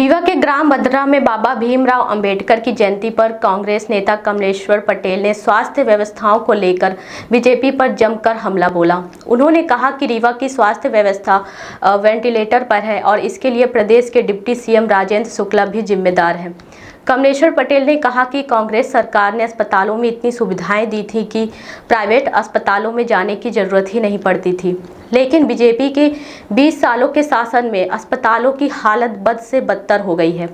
रीवा के ग्राम बदरा में बाबा भीमराव अंबेडकर की जयंती पर कांग्रेस नेता कमलेश्वर पटेल ने स्वास्थ्य व्यवस्थाओं को लेकर बीजेपी पर जमकर हमला बोला। उन्होंने कहा कि रीवा की स्वास्थ्य व्यवस्था वेंटिलेटर पर है और इसके लिए प्रदेश के डिप्टी सीएम राजेंद्र शुक्ला भी जिम्मेदार हैं। कमलेश्वर पटेल ने कहा कि कांग्रेस सरकार ने अस्पतालों में इतनी सुविधाएं दी थी कि प्राइवेट अस्पतालों में जाने की जरूरत ही नहीं पड़ती थी, लेकिन बीजेपी के 20 सालों के शासन में अस्पतालों की हालत बद से बदतर हो गई है।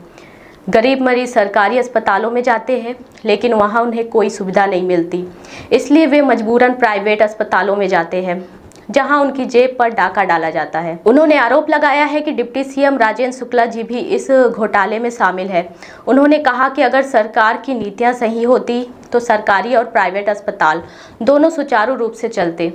गरीब मरीज सरकारी अस्पतालों में जाते हैं, लेकिन वहां उन्हें कोई सुविधा नहीं मिलती, इसलिए वे मजबूरन प्राइवेट अस्पतालों में जाते हैं, जहां उनकी जेब पर डाका डाला जाता है। उन्होंने आरोप लगाया है कि डिप्टी सीएम राजेंद्र शुक्ला जी भी इस घोटाले में शामिल है। उन्होंने कहा कि अगर सरकार की नीतियां सही होती तो सरकारी और प्राइवेट अस्पताल दोनों सुचारू रूप से चलते।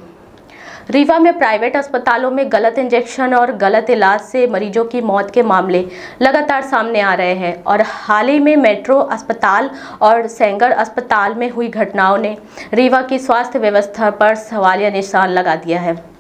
रीवा में प्राइवेट अस्पतालों में गलत इंजेक्शन और गलत इलाज से मरीजों की मौत के मामले लगातार सामने आ रहे हैं और हाल ही में मेट्रो अस्पताल और सेंगर अस्पताल में हुई घटनाओं ने रीवा की स्वास्थ्य व्यवस्था पर सवालिया निशान लगा दिया है।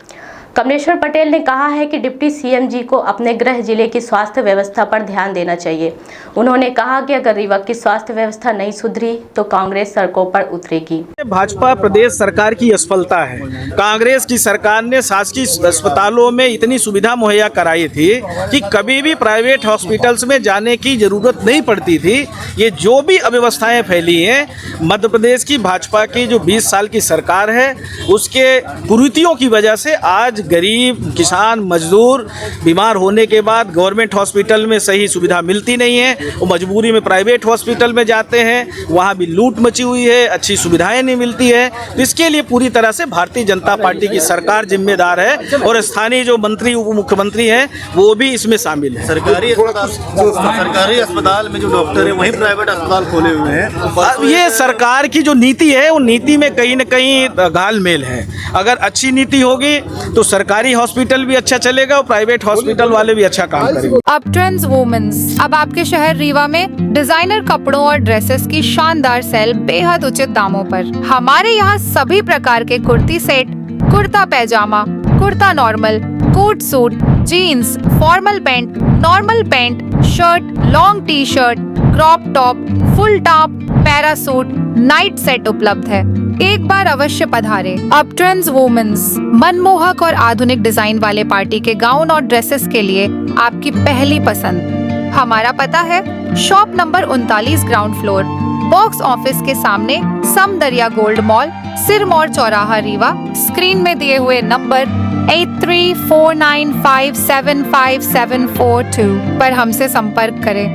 कमलेश्वर पटेल ने कहा है कि डिप्टी सीएम जी को अपने गृह जिले की स्वास्थ्य व्यवस्था पर ध्यान देना चाहिए। उन्होंने कहा कि अगर रीवा की स्वास्थ्य व्यवस्था नहीं सुधरी तो कांग्रेस सड़कों पर उतरेगी। भाजपा प्रदेश सरकार की असफलता है। कांग्रेस की सरकार ने शासकीय अस्पतालों में इतनी सुविधा मुहैया कराई थी कि कभी भी प्राइवेट हॉस्पिटल्स में जाने की जरूरत नहीं पड़ती थी। ये जो भी अव्यवस्थाएं फैली हैं, मध्य प्रदेश की भाजपा की जो 20 साल की सरकार है उसके कुरीतियों की वजह से आज गरीब किसान मजदूर बीमार होने के बाद गवर्नमेंट हॉस्पिटल में सही सुविधा मिलती नहीं है, वो मजबूरी में प्राइवेट हॉस्पिटल में जाते हैं, वहाँ भी लूट मची हुई है, अच्छी सुविधाएं नहीं मिलती है। तो इसके लिए पूरी तरह से भारतीय जनता पार्टी की सरकार जिम्मेदार है और स्थानीय जो मंत्री उप मुख्यमंत्री हैं वो भी इसमें शामिल है। सरकारी अस्पताल में जो डॉक्टर है वहीं प्राइवेट अस्पताल खोले हुए हैं। ये सरकार की जो नीति है वो नीति में कहीं न कहीं घालमेल है। अगर अच्छी नीति होगी तो सरकारी हॉस्पिटल भी अच्छा चलेगा और प्राइवेट हॉस्पिटल वाले भी अच्छा काम करेंगे। अब ट्रेंड्स वुमेन्स अब आपके शहर रीवा में डिजाइनर कपड़ों और ड्रेसेस की शानदार सेल बेहद उचित दामों पर। हमारे यहाँ सभी प्रकार के kurti set, kurta pyjama, kurta normal, coat suit, jeans, formal pant, normal pant, shirt, long T shirt, crop top, full top, parachute, night set उपलब्ध है। एक बार अवश्य पधारे। अब ट्रेंड्स वुमेन्स मनमोहक और आधुनिक डिजाइन वाले पार्टी के गाउन और ड्रेसेस के लिए आपकी पहली पसंद। हमारा पता है shop number 39 ground floor, box office के सामने, समदरिया गोल्ड मॉल, सिरमौर चौराहा रीवा। स्क्रीन में दिए हुए नंबर 8349575742 पर हमसे संपर्क करें।